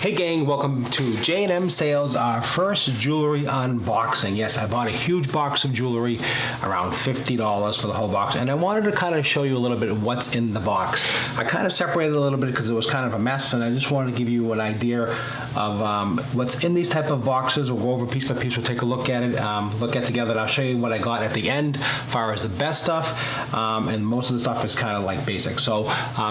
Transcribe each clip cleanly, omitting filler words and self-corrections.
Hey gang, welcome to J&M Sales, our first jewelry unboxing. Yes, I bought a huge box of jewelry, around $50 for the whole box, and I wanted to kind of show you a little bit of what's in the box. I kind of separated a little bit because it was kind of a mess, and I just wanted to give you an idea of what's in these type of boxes. We'll go over piece by piece, we'll take a look at it, look at together, and I'll show you what I got at the end as far as the best stuff, and most of the stuff is kind of like basic. So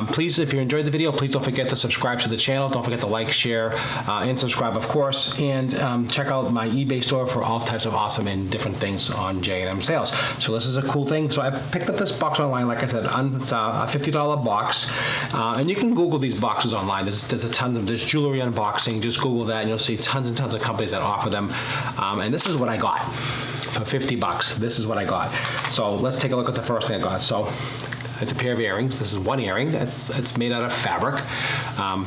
please, if you enjoyed the video, please don't forget to subscribe to the channel. Don't forget to like, share, and subscribe, of course, and check out my eBay store for all types of awesome and different things on J&M Sales. So this is a cool thing. So I picked up this box online, like I said, it's a $50 box, and you can Google these boxes online. There's a ton of this jewelry unboxing. Just Google that, and you'll see tons and tons of companies that offer them. And this is what I got for 50 bucks. This is what I got. So let's take a look at the first thing I got. So it's a pair of earrings. This is one earring. It's made out of fabric.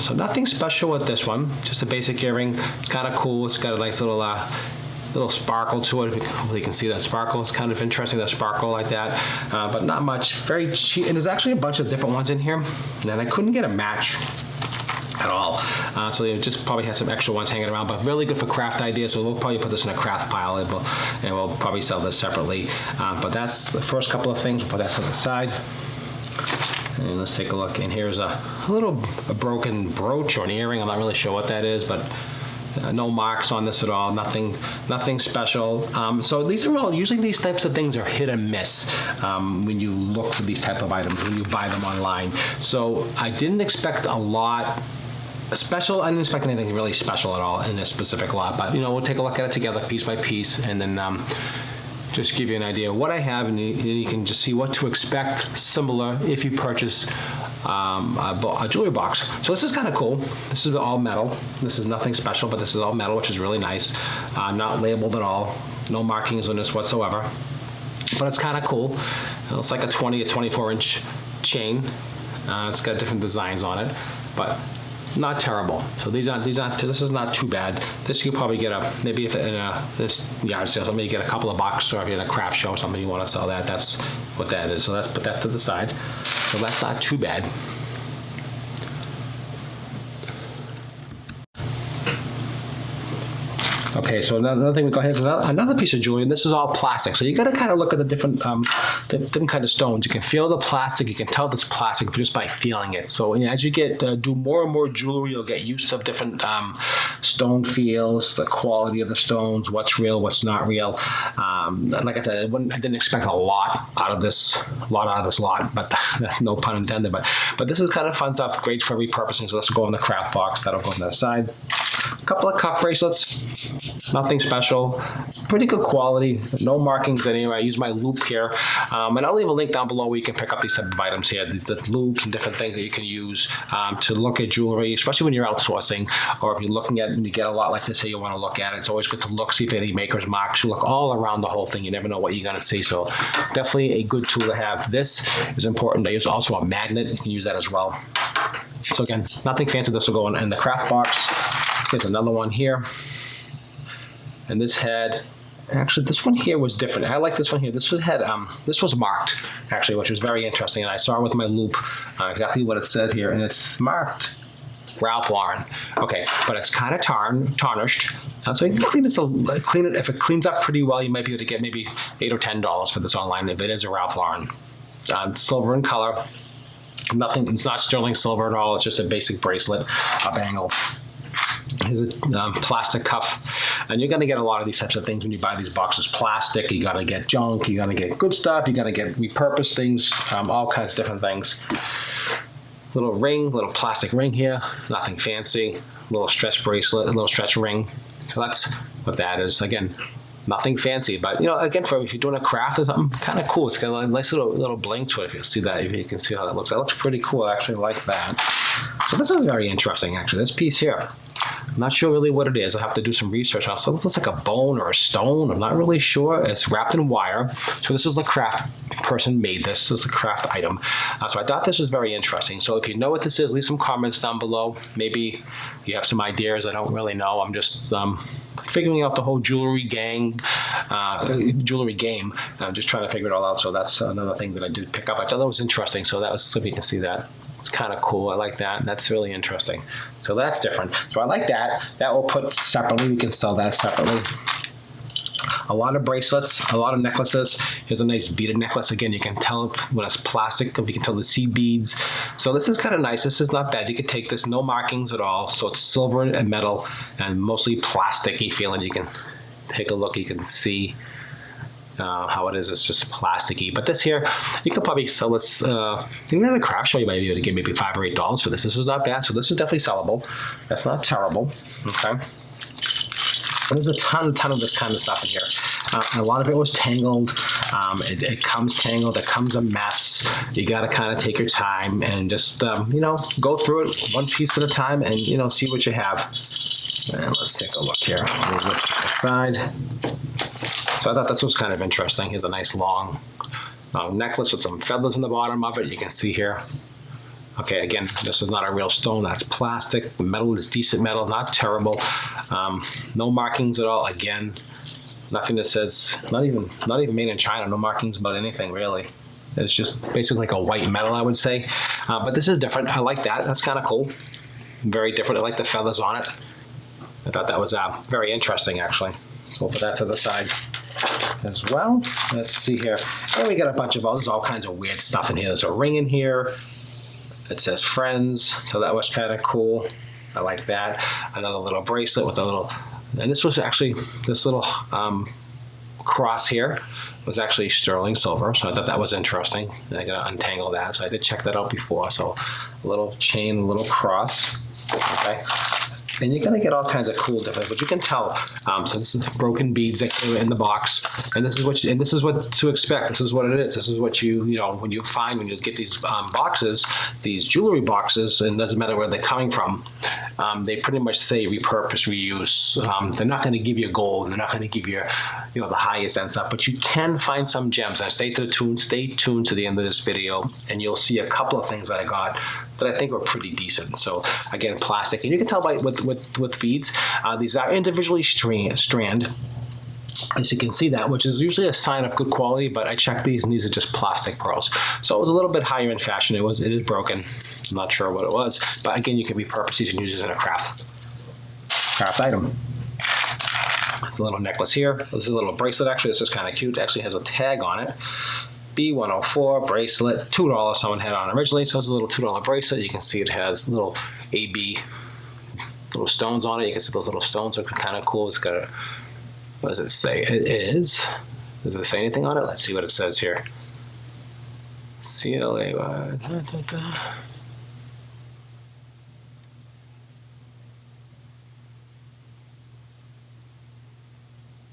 So nothing special with this one. Just a basic earring. It's kind of cool. It's got a nice little sparkle to it. Hopefully you can see that sparkle. It's kind of interesting, that sparkle like that. But not much. Very cheap. And there's actually a bunch of different ones in here. And I couldn't get a match at all. So they just probably had some extra ones hanging around, but really good for craft ideas. So we'll probably put this in a craft pile, and we'll probably sell this separately. But that's the first couple of things. We'll put that to the side. And let's take a look. And here's a broken brooch or an earring. I'm not really sure what that is, but no marks on this at all. Nothing special. So these are all, usually these types of things are hit and miss when you look for these type of items, when you buy them online. So I didn't expect a lot special. I didn't expect anything really special at all in this specific lot, but we'll take a look at it together piece by piece, and then just give you an idea of what I have, and you can just see what to expect similar if you purchase a jewelry box. So this is kind of cool. This is all metal. This is nothing special, but this is all metal, which is really nice. Not labeled at all. No markings on this whatsoever. But it's kind of cool. It's like a 24-inch chain. It's got different designs on it, but not terrible. So this is not too bad. This you could probably get maybe if in this yard sale, somebody get a couple of bucks, or if you're in a craft show or something you want to sell that, that's what that is. So let's put that to the side. So that's not too bad. Okay, so another thing we got here is another piece of jewelry, and this is all plastic. So you got to kind of look at the different kind of stones. You can feel the plastic. You can tell it's plastic just by feeling it. So as you do more and more jewelry, you'll get used to different stone feels, the quality of the stones, what's real, what's not real. Like I said, I didn't expect a lot out of this lot, but that's no pun intended. But this is kind of fun stuff, great for repurposing. So let's go in the craft box. That'll go on that side. A couple of cuff bracelets, nothing special, pretty good quality, no markings anywhere. I use my loop here, and I'll leave a link down below where you can pick up these type of items here, these loops and different things that you can use to look at jewelry, especially when you're outsourcing, or if you're looking at and you get a lot like this here, you want to look at it. It's always good to look, see if any maker's marks. You look all around the whole thing. You never know what you're going to see, so definitely a good tool to have. This is important. There's also a magnet. You can use that as well. So again, nothing fancy. This will go in the craft box. There's another one here. And this one here was different. I like this one here. This was marked, actually, which was very interesting. And I saw it with my loop, exactly what it said here. And it's marked Ralph Lauren. Okay, but it's kind of tarnished. So you can clean it. If it cleans up pretty well, you might be able to get maybe $8 or $10 for this online if it is a Ralph Lauren. Silver in color. Nothing. It's not sterling silver at all. It's just a basic bracelet, a bangle. Here's a plastic cuff, and you're going to get a lot of these types of things when you buy these boxes. Plastic, you got to get junk, you got to get good stuff, you got to get repurposed things, all kinds of different things. Little plastic ring here, nothing fancy. Little stretch bracelet, a little stretch ring. So that's what that is. Again, nothing fancy, but again, if you're doing a craft or something, kind of cool. It's got a nice little bling to it. If you can see how that looks. That looks pretty cool. I actually like that. So this is very interesting, actually. This piece here. I'm not sure really what it is. I'll have to do some research on it. So it looks like a bone or a stone. I'm not really sure. It's wrapped in wire. So this is the craft person made this. This is the craft item. So I thought this was very interesting. So if you know what this is, leave some comments down below. Maybe you have some ideas. I don't really know. I'm just figuring out the whole jewelry game. I'm just trying to figure it all out. So that's another thing that I did pick up. I thought that was interesting. So that was, so you can see that. It's kind of cool. I like that. That's really interesting. So that's different. So I like that. That we'll put separately. We can sell that separately. A lot of bracelets, a lot of necklaces. Here's a nice beaded necklace. Again, you can tell when it's plastic, if you can tell the seed beads. So this is kind of nice. This is not bad. You can take this, no markings at all. So it's silver and metal and mostly plasticky feeling. You can take a look. You can see how it is. It's just plasticky. But this here, you could probably sell this. Even at a craft show, you might be able to get maybe $5 or $8 for this. This is not bad. So this is definitely sellable. That's not terrible. Okay. There's a ton of this kind of stuff in here. A lot of it was tangled. It comes tangled. It comes a mess. You got to kind of take your time and just, go through it one piece at a time and, see what you have. And let's take a look here. Move this to the side. So I thought this was kind of interesting. Here's a nice long necklace with some feathers in the bottom of it. You can see here. Okay, again, this is not a real stone. That's plastic. The metal is decent metal, not terrible. No markings at all. Again, nothing that says, not even made in China. No markings about anything, really. It's just basically like a white metal, I would say. But this is different. I like that. That's kind of cool. Very different. I like the feathers on it. I thought that was very interesting, actually. So we'll put that to the side as well. Let's see here. And we got a bunch of others, all kinds of weird stuff in here. There's a ring in here. It says friends, so that was kind of cool. I like that. Another little bracelet with a little, and this was actually, this little cross here was actually sterling silver, so I thought that was interesting. And I gotta untangle that, so I did check that out before. So a little chain, a little cross, okay? And you're gonna get all kinds of cool different, but you can tell. So this is broken beads that came in the box, and this is what to expect. This is what it is. This is what when you get these boxes, these jewelry boxes, and it doesn't matter where they're coming from. They pretty much say repurpose, reuse. They're not going to give you gold. They're not going to give you, the highest end stuff. But you can find some gems. And stay tuned to the end of this video, and you'll see a couple of things that I got that I think were pretty decent. So again, plastic, and you can tell by with beads. These are individually strand. As you can see that, which is usually a sign of good quality, but I checked these and these are just plastic pearls. So it was a little bit higher in fashion. It is broken. I'm not sure what it was, but again, you can repurpose these and use this in a craft item. The little necklace here. This is a little bracelet actually. This is kind of cute. It actually has a tag on it. B104 bracelet, $2 someone had on originally. So it's a little $2 bracelet. You can see it has little AB little stones on it. You can see those little stones are kind of cool. It's got a, what does it say? It is. Does it say anything on it? Let's see what it says here. CLA.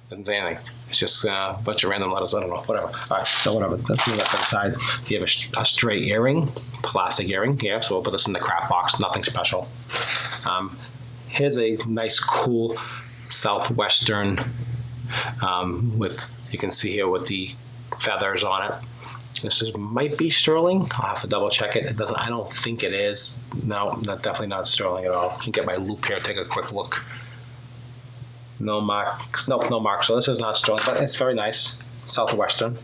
Doesn't say anything. It's just a bunch of random letters. I don't know. Whatever. All right. So whatever. Let's move that to the side. You have a straight earring, plastic earring. Yeah. So we'll put this in the craft box. Nothing special. Here's a nice, cool southwestern with, you can see here with the feathers on it. This might be sterling. I'll have to double check it. It doesn't. I don't think it is. No, definitely not sterling at all. I can get my loop here. Take a quick look. No marks. Nope, no marks. So this is not sterling, but it's very nice. Southwestern.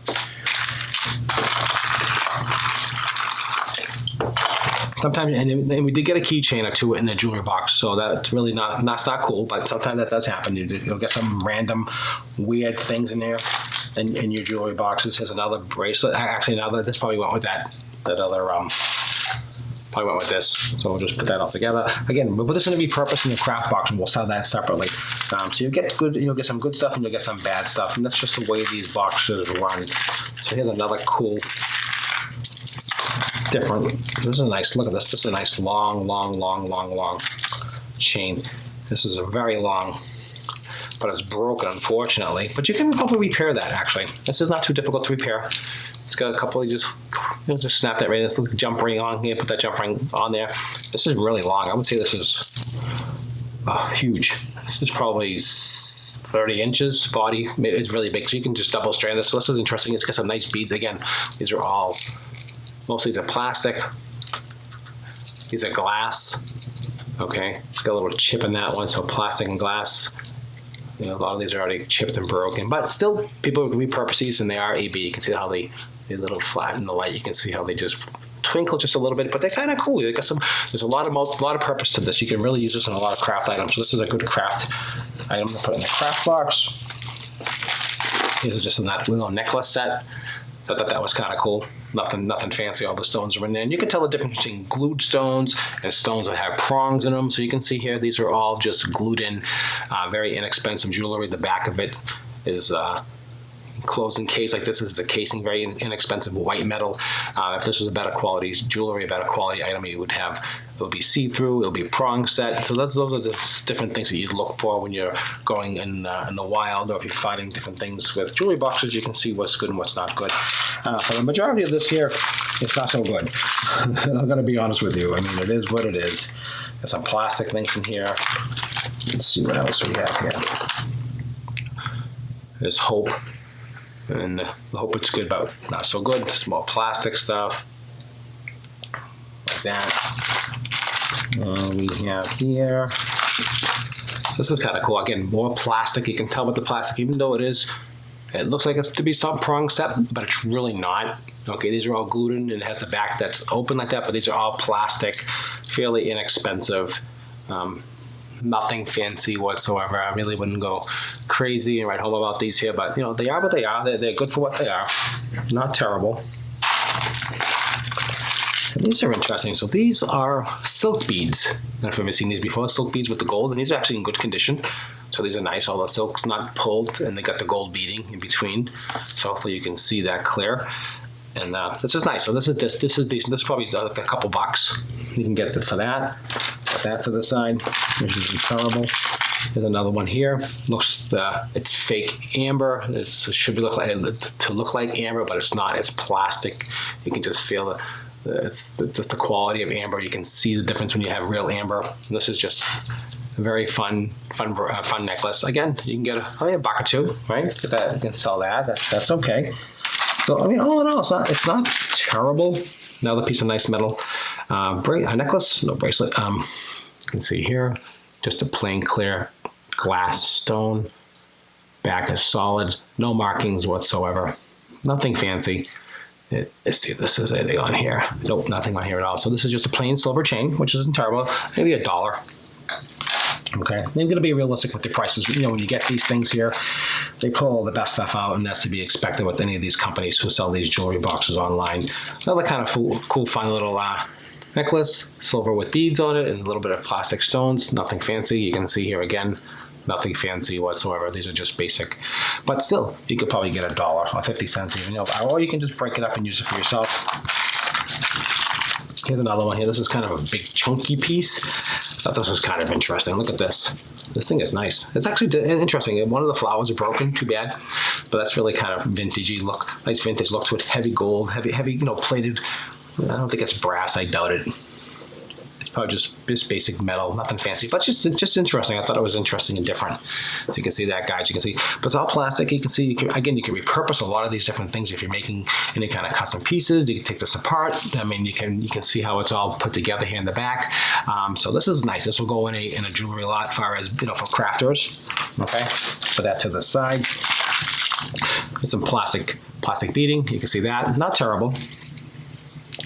Sometimes, and we did get a keychain or two in the jewelry box, so that's really not cool. But sometimes that does happen. You'll get some random weird things in there, in your jewelry boxes. Here's another bracelet. Actually, this probably went with that other probably went with this. So we'll just put that all together. Again, we'll put this in the repurpose in the craft box, and we'll sell that separately. So you get you'll get some good stuff, and you'll get some bad stuff, and that's just the way these boxes run. So here's another cool. Different. This is a nice, look at this. This is a nice long chain. This is a very long, but it's broken, unfortunately. But you can probably repair that, actually. This is not too difficult to repair. It's got a couple of just snap that right in. This little jump ring on here, put that jump ring on there. This is really long. I would say this is huge. This is probably 30 inches, 40. It's really big, so you can just double strand this. So this is interesting. It's got some nice beads. Again, these are all, mostly these are plastic. These are glass. Okay, it's got a little chip in that one, so plastic and glass. A lot of these are already chipped and broken, but still, people can repurpose these, and they are AB. You can see how they little flat in the light. You can see how they just twinkle just a little bit, but they're kind of cool. You got some. There's a lot of purpose to this. You can really use this in a lot of craft items. So this is a good craft item to put in the craft box. These are just in that little necklace set. I thought that was kind of cool. Nothing fancy. All the stones are in there. And you can tell the difference between glued stones and stones that have prongs in them. So you can see here, these are all just glued in, very inexpensive jewelry. The back of it is closed in case. Like this is the casing, very inexpensive white metal. If this was a better quality jewelry, a better quality item, you would have, it would be see-through, it'll be prong set. So those are the different things that you'd look for when you're going in the wild, or if you're finding different things with jewelry boxes, you can see what's good and what's not good. For the majority of this here, it's not so good. I'm going to be honest with you. I mean, it is what it is. There's some plastic things in here. Let's see what else we have here. There's hope. And I hope it's good, but not so good. There's more plastic stuff like that. We have here. This is kind of cool. Again, more plastic. You can tell with the plastic, even though it looks like it's to be some prong set, but it's really not. Okay, these are all glued in, and it has the back that's open like that, but these are all plastic, fairly inexpensive. Nothing fancy whatsoever. I really wouldn't go crazy and write home about these here, but you know, they are what they are. They're good for what they are. Not terrible. And these are interesting. So these are silk beads. I don't know if you've ever seen these before, silk beads with the gold, and these are actually in good condition. So these are nice. All the silk's not pulled, and they got the gold beading in between. So hopefully you can see that clear. And this is nice. So this is decent. This is probably like a couple bucks. You can get it for that. Put that to the side, which isn't terrible. There's another one here. Looks it's fake amber. It should be look like amber, but it's not. It's plastic. You can just feel it. It's just the quality of amber. You can see the difference when you have real amber. This is just a very fun necklace. Again, you can get a buck or two, right? Get that, you can sell that. That's okay. So I mean, all in all, it's not terrible. Another piece of nice metal. A necklace, no bracelet. You can see here, just a plain clear glass stone. Back is solid, no markings whatsoever. Nothing fancy. Let's see if this is anything on here. Nope, nothing on here at all. So this is just a plain silver chain, which isn't terrible. Maybe $1. Okay, they're going to be realistic with the prices. You know, when you get these things here, they pull all the best stuff out, and that's to be expected with any of these companies who sell these jewelry boxes online. Another kind of cool, fun little necklace, silver with beads on it, and a little bit of plastic stones. Nothing fancy. You can see here again, nothing fancy whatsoever. These are just basic, but still, you could probably get $1 or 50 cents even. You know, or you can just break it up and use it for yourself. Here's another one here. This is kind of a big chunky piece. I thought this was kind of interesting. Look at this. This thing is nice. It's actually interesting. One of the flowers are broken. Too bad. But that's really kind of vintagey look. Nice vintage look to it. Heavy gold. Heavy, you know, plated. I don't think it's brass. I doubt it. It's probably just basic metal. Nothing fancy. But just interesting. I thought it was interesting and different. So you can see that, guys. You can see. But it's all plastic. You can see, again, you can repurpose a lot of these different things if you're making any kind of custom pieces. You can take this apart. I mean, you can see how it's all put together here in the back. So this is nice. This will go in a jewelry lot, as far as, you know, for crafters. Okay. Put that to the side. There's some plastic beading. You can see that. Not terrible.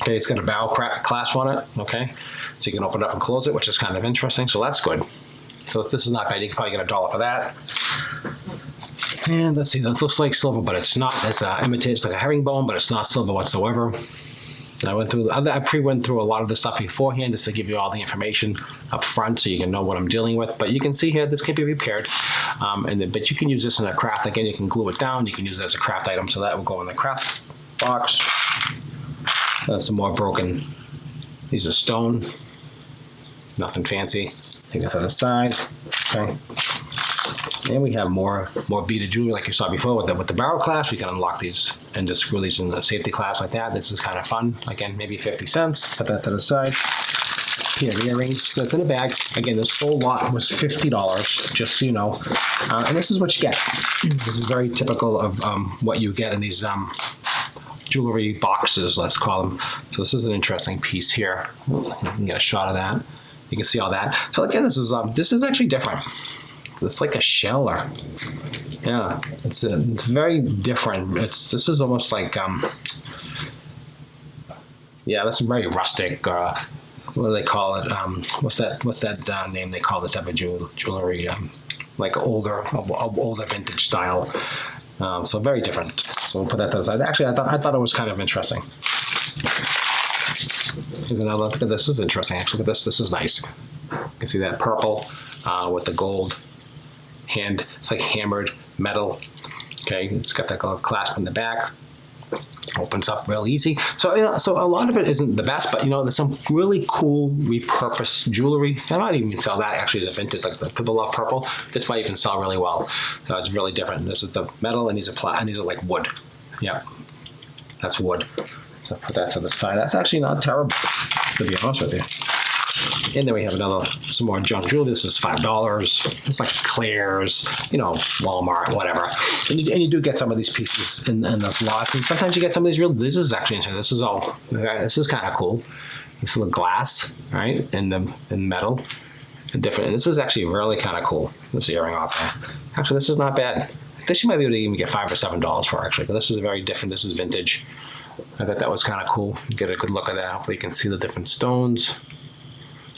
Okay, it's got a barrel clasp on it. Okay. So you can open it up and close it, which is kind of interesting. So that's good. So this is not bad. You can probably get $1 for that. And let's see, this looks like silver, but it's not. It's imitated. It's like a herringbone, but it's not silver whatsoever. I pre-went through a lot of this stuff beforehand just to give you all the information up front so you can know what I'm dealing with. But you can see here, this can be repaired. But you can use this in a craft. Again, you can glue it down. You can use it as a craft item. So that will go in the craft box. That's some more broken. These are stone. Nothing fancy. Take that to the side. Okay. And we have more beaded jewelry like you saw before with the barrel clasp. We can unlock these and just screw these in the safety clasp like that. This is kind of fun. Again, maybe 50 cents. Put that to the side. Here, the earrings. That's in a bag. Again, this whole lot was $50, just so you know. And this is what you get. This is very typical of what you get in these jewelry boxes, let's call them. So this is an interesting piece here. You can get a shot of that. You can see all that. So again, this is actually different. It's like a shell, or yeah, it's very different. This is almost like Yeah, that's very rustic. What do they call it? What's that name they call this type of jewelry? Like older vintage style. So very different. So we'll put that to the side. Actually, I thought it was kind of interesting. Here's another look at this. This is interesting. Actually, look at this. This is nice. You can see that purple with the gold hand. It's like hammered metal. Okay, it's got that little clasp in the back. Opens up real easy. So so a lot of it isn't the best, but there's some really cool repurposed jewelry. I might even sell that actually as a vintage. Like the people love purple. This might even sell really well. So it's really different. This is the metal, and these are like wood. Yeah, that's wood. So put that to the side. That's actually not terrible, to be honest with you. And then we have some more junk jewelry. This is $5. It's like Claire's, Walmart, whatever. And you do get some of these pieces in the lot. And sometimes you get some of these this is actually interesting. This is kind of cool. This is the glass, right? And metal. And different. And this is actually really kind of cool. This earring off there. Actually, this is not bad. This you might be able to even get $5 or $7 for, actually. But this is very different. This is vintage. I thought that was kind of cool. Get a good look at that. Hopefully you can see the different stones.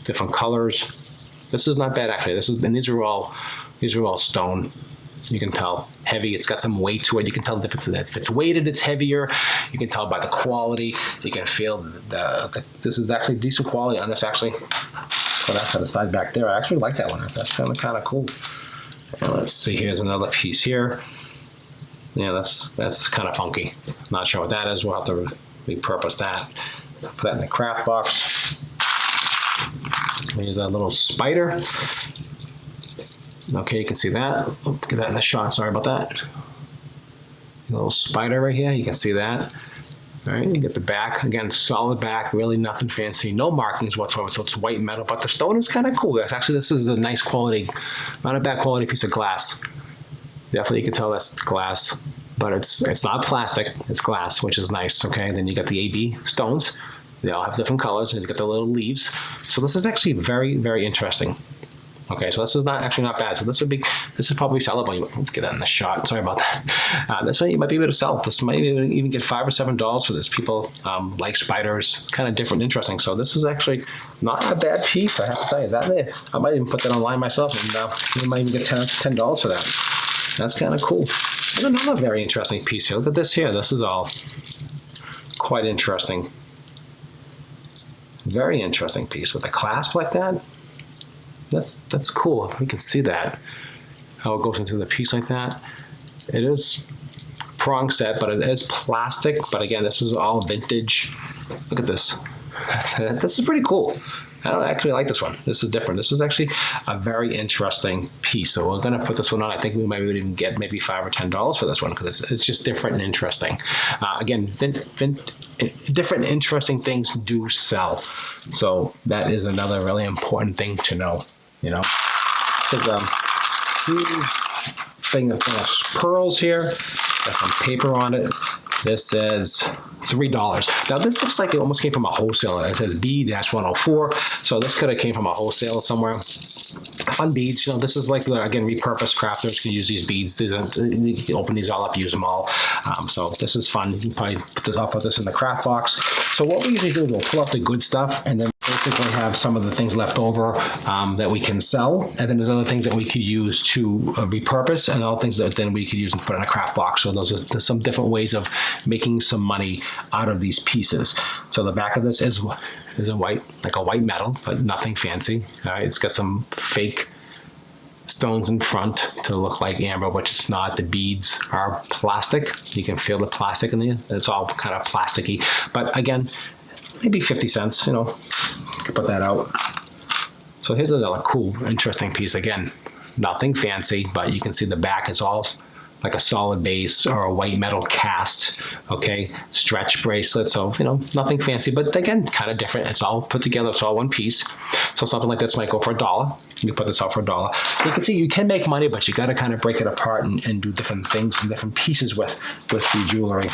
Different colors. This is not bad actually. These are all stone. You can tell heavy. It's got some weight to it. You can tell the difference. If it's weighted, it's heavier. You can tell by the quality. You can feel this is actually decent quality on this. Actually, put that to the side back there. I actually like that one. That's kind of cool. And let's see. Here's another piece here. Yeah, that's kind of funky. Not sure what that is. We'll have to repurpose that. Put that in the craft box. Here's that little spider. Okay, you can see that. Get that in the shot. Sorry about that. A little spider right here. You can see that. All right, you get the back. Again, solid back. Really nothing fancy. No markings whatsoever. So it's white metal, but the stone is kind of cool, guys. Actually, this is a nice quality, not a bad quality piece of glass. Definitely, you can tell that's glass, but it's not plastic. It's glass, which is nice. Okay, then you got the AB stones. They all have different colors, and you get the little leaves. So this is actually very, very interesting. Okay, so this is not bad. So this is probably sellable. You get that in the shot. Sorry about that. This one you might be able to sell. This might even get $5 or $7 for this. People like spiders, kind of different, interesting. So this is actually not a bad piece. I have to tell you that. I might even put that online myself, and you might even get $10 for that. That's kind of cool. And another very interesting piece here. Look at this here. This is all quite interesting. Very interesting piece with a clasp like that. That's cool. You can see that, how it goes into the piece like that. It is prong set, but it is plastic. But again, this is all vintage. Look at this. This is pretty cool. I actually like this one. This is different. This is actually a very interesting piece. So we're going to put this one on. I think we might even get maybe $5 or $10 for this one because it's just different and interesting. Again, different interesting things do sell. So that is another really important thing to know. There's a huge thing of pearls here. Got some paper on it. This says $3. Now this looks like it almost came from a wholesaler. It says B-104. So this could have came from a wholesaler somewhere. Fun beads. This is like, again, repurposed. Crafters can use these beads. You can open these all up, use them all. So this is fun. You can probably I'll put this in the craft box. So what we usually do is we'll pull out the good stuff and then basically have some of the things left over that we can sell. And then there's other things that we could use to repurpose, and all things that then we could use and put in a craft box. So there's some different ways of making some money out of these pieces. So the back of this is a white metal, but nothing fancy. All right, it's got some fake stones in front to look like amber, which it's not. The beads are plastic. You can feel the plastic in there. It's all kind of plasticky. But again, maybe 50 cents, you can put that out. So here's another cool, interesting piece. Again, nothing fancy, but you can see the back is all like a solid base or a white metal cast, okay? Stretch bracelet, so, nothing fancy, but again, kind of different. It's all put together, it's all one piece. So something like this might go for $1. You can put this out for $1. You can see you can make money, but you gotta kind of break it apart and do different things and different pieces with the jewelry.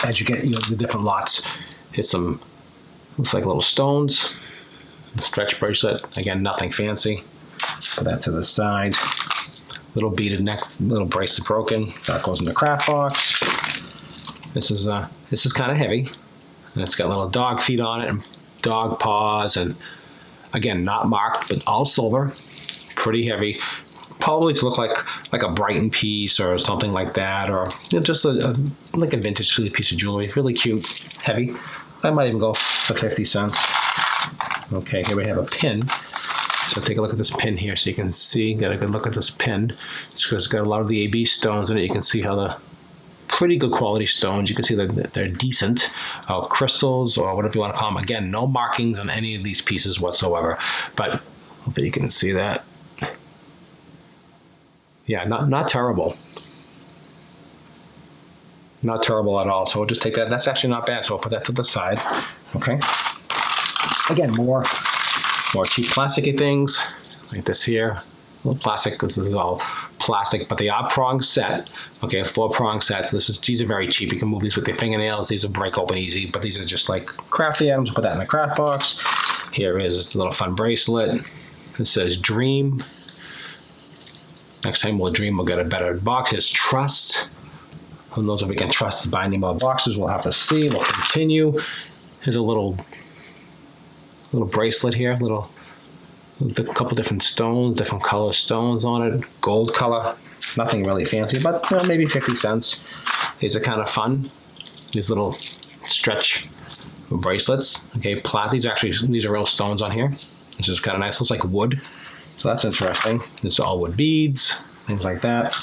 As you get, the different lots. Here's some, looks like little stones. Stretch bracelet, again, nothing fancy. Put that to the side. Little beaded neck, little bracelet broken. That goes in the craft box. This is kind of heavy. And it's got little dog feet on it and dog paws, and again, not marked, but all silver, pretty heavy. Probably to look like a Brighton piece or something like that, or just like a vintage piece of jewelry. Really cute, heavy. I might even go for 50 cents. Okay, here we have a pin. So take a look at this pin here, so you can see. Get a good look at this pin. It's got a lot of the AB stones in it. You can see how the pretty good quality stones. You can see that they're decent crystals, or whatever you want to call them. Again, no markings on any of these pieces whatsoever. But hopefully you can see that. Yeah, not terrible. Not terrible at all. So we'll just take that. That's actually not bad. So we'll put that to the side. Okay. Again, more cheap plasticky things like this here. A little plastic, because this is all plastic, but they are prong set. Okay, 4-prong sets. These are very cheap. You can move these with your fingernails. These will break open easy, but these are just like crafty items. Put that in the craft box. Here is this little fun bracelet. It says Dream. Next time we'll dream, we'll get a better box. Here's Trust. Who knows if we can trust by any more boxes? We'll have to see. We'll continue. Here's a little bracelet here. A couple different stones, different color stones on it. Gold color. Nothing really fancy, but maybe 50 cents. These are kind of fun. These little stretch bracelets. Okay, these are real stones on here. This is kind of nice. Looks like wood. So that's interesting. This is all wood beads, things like that.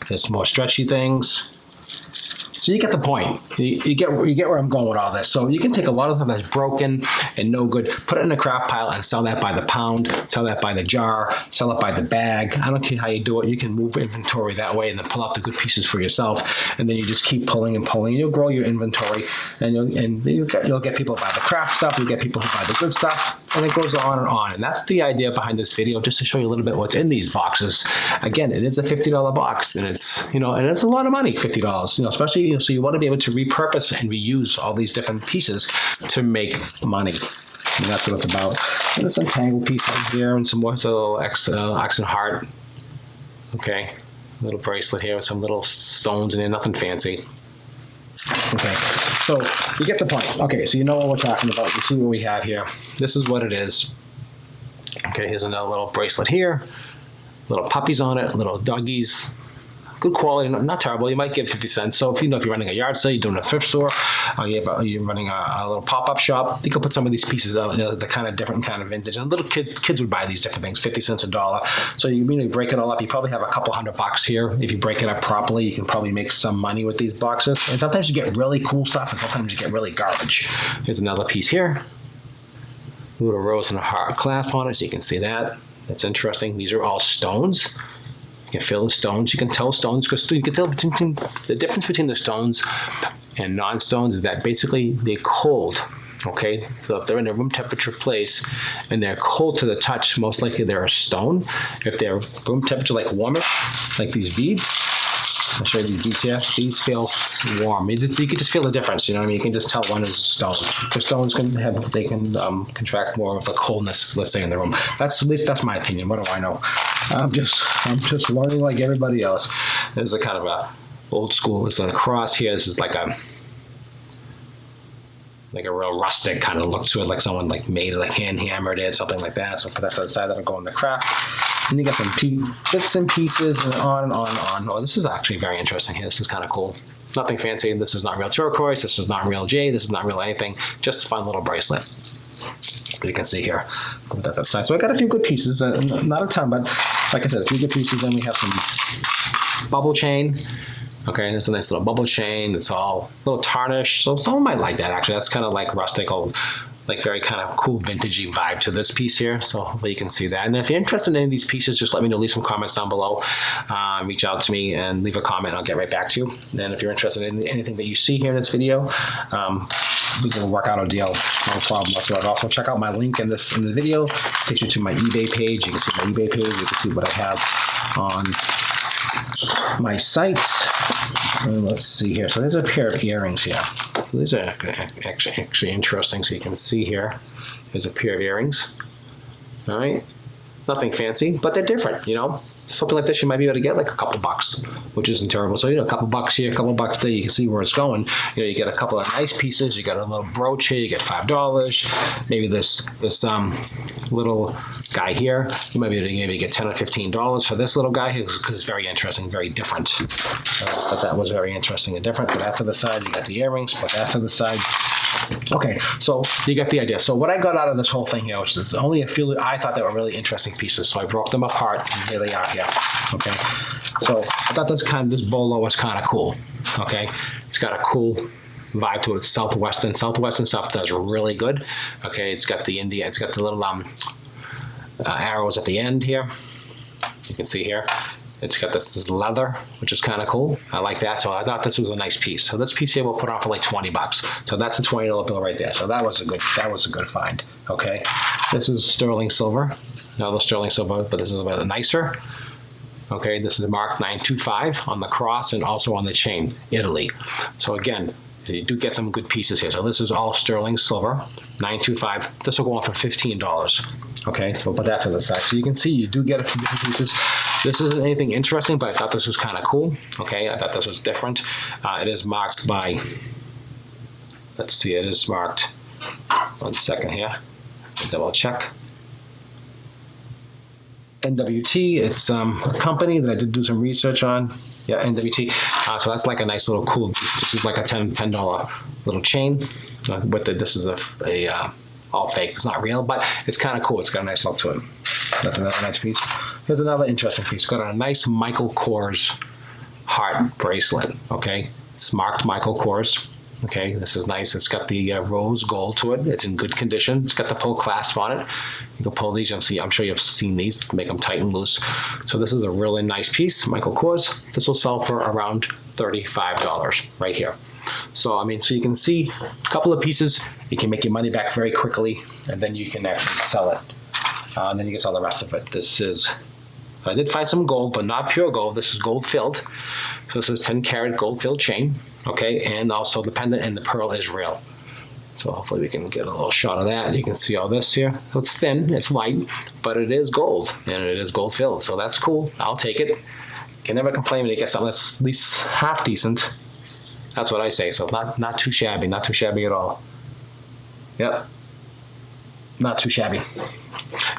There's some more stretchy things. So you get the point. You get where I'm going with all this. So you can take a lot of them that's broken and no good, put it in a craft pile and sell that by the pound, sell that by the jar, sell it by the bag. I don't care how you do it. You can move inventory that way and then pull out the good pieces for yourself. And then you just keep pulling and pulling. You'll grow your inventory, and you'll get people to buy the craft stuff. You get people to buy the good stuff, and it goes on and on. And that's the idea behind this video, just to show you a little bit what's in these boxes. Again, it is a $50 box, and it's and it's a lot of money, $50. Especially so you want to be able to repurpose and reuse all these different pieces to make money. And that's what it's about. And there's some tangled piece in here, and some more little accent heart. Okay, little bracelet here with some little stones in it, nothing fancy. Okay, so you get the point. Okay, so you know what we're talking about. You see what we have here. This is what it is. Okay, here's another little bracelet here. Little puppies on it, little doggies. Good quality, not terrible. You might give 50 cents. So if you're running a yard sale, you're doing a thrift store, you're running a little pop-up shop, you can put some of these pieces out. The kind of different kind of vintage. And little kids would buy these different things, 50 cents, $1. So you break it all up. You probably have a couple $100 here. If you break it up properly, you can probably make some money with these boxes. And sometimes you get really cool stuff, and sometimes you get really garbage. Here's another piece here. A little rose and a heart clasp on it, so you can see that. That's interesting. These are all stones. You can feel the stones. You can tell stones, because you can tell the difference between the stones and non-stones is that basically they're cold. Okay, so if they're in a room temperature place and they're cold to the touch, most likely they're a stone. If they're room temperature, like warmish, like these beads, I'll show you these beads here. These feel warm. You can just feel the difference. You know what I mean? You can just tell one is a stone. The stones can contract more of the coldness, let's say, in the room. At least that's my opinion. What do I know? I'm just learning like everybody else. There's a kind of a old school. It's a cross here. This is like a real rustic kind of look to it, like someone made it, hand hammered it, something like that. So put that to the side. That'll go in the craft. And you got some bits and pieces, and on and on and on. Oh, this is actually very interesting here. This is kind of cool. Nothing fancy. This is not real turquoise. This is not real jade. This is not real anything. Just a fun little bracelet. You can see here. Put that to the side. So I got a few good pieces. Not a ton, but like I said, a few good pieces. Then we have some bubble chain. Okay, there's a nice little bubble chain. It's all a little tarnished. So someone might like that, actually. That's kind of like rustic, old, very kind of cool vintagey vibe to this piece here. So hopefully you can see that. And if you're interested in any of these pieces, just let me know. Leave some comments down below. Reach out to me and leave a comment. I'll get right back to you. And if you're interested in anything that you see here in this video, we can work out a deal. No problem whatsoever. Also, check out my link in the video. It takes you to my eBay page. You can see my eBay page. You can see what I have on my site. And let's see here. So there's a pair of earrings here. So these are actually interesting. So you can see here, there's a pair of earrings. All right. Nothing fancy, but they're different, you know. Something like this you might be able to get like a couple bucks, which isn't terrible. So, you know, a couple bucks here, a couple bucks there, you can see where it's going. You know, you get a couple of nice pieces, you got a little brooch here, you get $5. Maybe this little guy here, you might be able to maybe get $10 or $15 for this little guy here, because it's very interesting, very different. But that was very interesting and different. Put that to the side, you got the earrings, put that to the side. Okay, so you get the idea. So what I got out of this whole thing here was there's only a few I thought they were really interesting pieces. So I broke them apart, and here they are here. Okay, so I thought this bolo was kind of cool. Okay, it's got a cool vibe to it. It's Southwestern stuff does really good. Okay, it's got the India. It's got the little arrows at the end here. You can see here. It's got this leather, which is kind of cool. I like that. So I thought this was a nice piece. So this piece here we'll put on for like $20. So that's a $20 bill right there. So that was a good find. Okay. This is sterling silver. Another sterling silver, but this is a bit nicer. Okay, this is marked 925 on the cross and also on the chain, Italy. So again, you do get some good pieces here. So this is all sterling silver, 925. This will go on for $15. Okay, so we'll put that to the side. So you can see you do get a few different pieces. This isn't anything interesting, but I thought this was kind of cool. Okay, I thought this was different. It is marked by, let's see, it is marked, 1 second here, double check. NWT, it's a company that I did do some research on. Yeah, NWT. So that's like a nice little cool, this is like a $10 little chain. This is a all fake, it's not real, but it's kind of cool. It's got a nice look to it. That's another nice piece. Here's another interesting piece. It's got a nice Michael Kors heart bracelet. Okay, it's marked Michael Kors. Okay, this is nice. It's got the rose gold to it. It's in good condition. It's got the pull clasp on it. You can pull these. I'm sure you've seen these. Make them tight and loose. So this is a really nice piece, Michael Kors. This will sell for around $35 right here. So, I mean, so you can see a couple of pieces. You can make your money back very quickly, and then you can actually sell it. And then you can sell the rest of it. This is, I did find some gold, but not pure gold. This is gold filled. So this is 10 karat gold filled chain. Okay, and also the pendant and the pearl is real. So hopefully we can get a little shot of that. You can see all this here. So it's thin, it's light, but it is gold, and it is gold filled. So that's cool. I'll take it. Can never complain when you get something that's at least half decent. That's what I say. So not too shabby, not too shabby at all. Yep, not too shabby.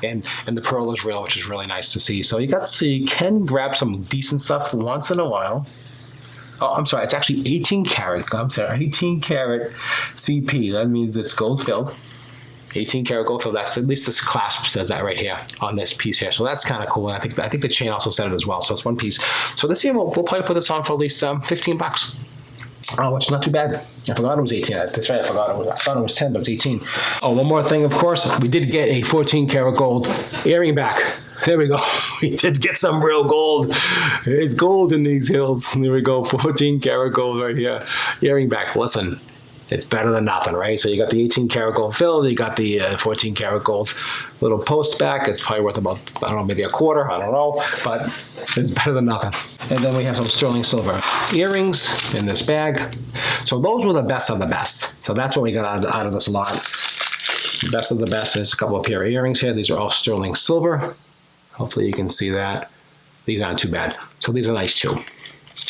And the pearl is real, which is really nice to see. So you can grab some decent stuff once in a while. Oh, I'm sorry, it's actually 18 karat. I'm sorry, 18 karat CP. That means it's gold filled. 18 karat gold filled. That's at least this clasp says that right here on this piece here. So that's kind of cool. And I think the chain also said it as well. So it's one piece. So this here we'll probably put this on for at least $15. Oh, it's not too bad. I forgot it was 18. That's right. I thought it was 10, but it's 18. Oh, one more thing, of course. We did get a 14 karat gold earring back. There we go. We did get some real gold. There's gold in these hills. There we go. 14 karat gold right here. Earring back. Listen, it's better than nothing, right? So you got the 18 karat gold filled. You got the 14 karat gold little post back. It's probably worth about, I don't know, maybe a quarter. I don't know. But it's better than nothing. And then we have some sterling silver earrings in this bag. So those were the best of the best. So that's what we got out of this lot. Best of the best. There's a couple of pair of earrings here. These are all sterling silver. Hopefully you can see that. These aren't too bad. So these are nice too.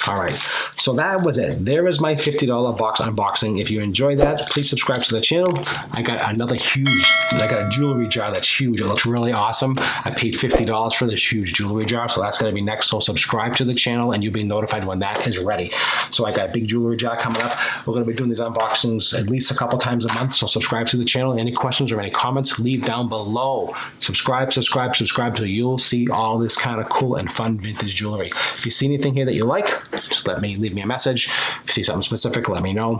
All right, so that was it. There is my $50 box unboxing. If you enjoyed that, please subscribe to the channel. I got a jewelry jar that's huge. It looks really awesome. I paid $50 for this huge jewelry jar, so that's gonna be next. So subscribe to the channel and you'll be notified when that is ready. So I got a big jewelry jar coming up. We're gonna be doing these unboxings at least a couple times a month, so subscribe to the channel. Any questions or any comments, leave down below. Subscribe, so you'll see all this kind of cool and fun vintage jewelry. If you see anything here that you like, just leave me a message. If you see something specific, let me know.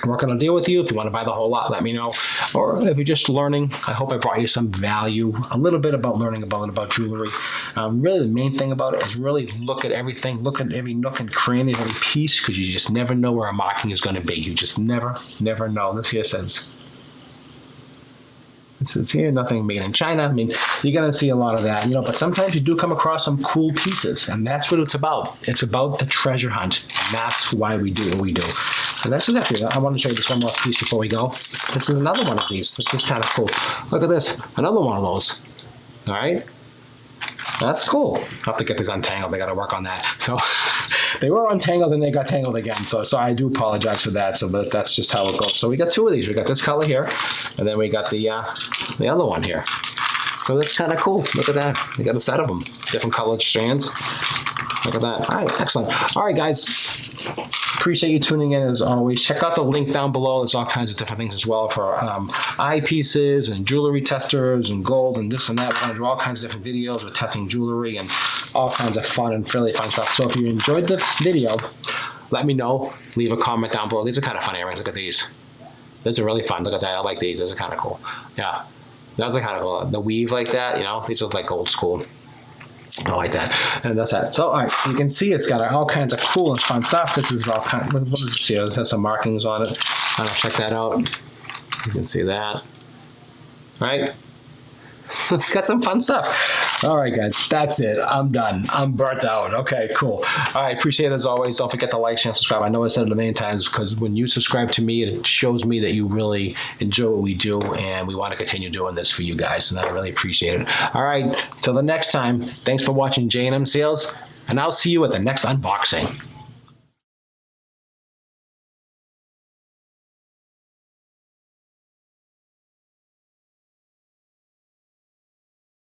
I'm working on a deal with you. If you want to buy the whole lot, let me know. Or if you're just learning, I hope I brought you some value, a little bit about learning about jewelry. Really, the main thing about it is really look at everything, look at every nook and cranny of every piece, because you just never know where a marking is going to be. You just never know. This here says, it says here, nothing made in China. I mean, you're going to see a lot of that, but sometimes you do come across some cool pieces, and that's what it's about. It's about the treasure hunt, and that's why we do what we do. And that's exactly it. I want to show you this one more piece before we go. This is another one of these. This is kind of cool. Look at this. Another one of those. All right? That's cool. I'll have to get these untangled. I got to work on that. So they were untangled and they got tangled again. So I do apologize for that. So, but that's just how it goes. So we got two of these. We got this color here, and then we got the other one here. So that's kind of cool. Look at that. We got a set of them, different colored strands. Look at that. All right, excellent. All right, guys. Appreciate you tuning in as always. Check out the link down below. There's all kinds of different things as well for eyepieces and jewelry testers and gold and this and that. We're going to do all kinds of different videos with testing jewelry and all kinds of fun and really fun stuff. So if you enjoyed this video, let me know. Leave a comment down below. These are kind of fun earrings. Look at these. These are really fun. Look at that. I like these. Those are kind of cool. Yeah. Those are kind of cool. The weave like that, you know, these are like old school. I like that. And that's that. So, all right, you can see it's got all kinds of cool and fun stuff. This is all kind of, what is this here? This has some markings on it. Check that out. You can see that. All right. It's got some fun stuff. All right, guys, that's it. I'm done. I'm burnt out. Okay, cool. All right, appreciate it as always. Don't forget to like, share, and subscribe. I know I said it a million times because when you subscribe to me, it shows me that you really enjoy what we do, and we want to continue doing this for you guys, and I really appreciate it. All right, till the next time, thanks for watching J&M Sales, and I'll see you at the next unboxing.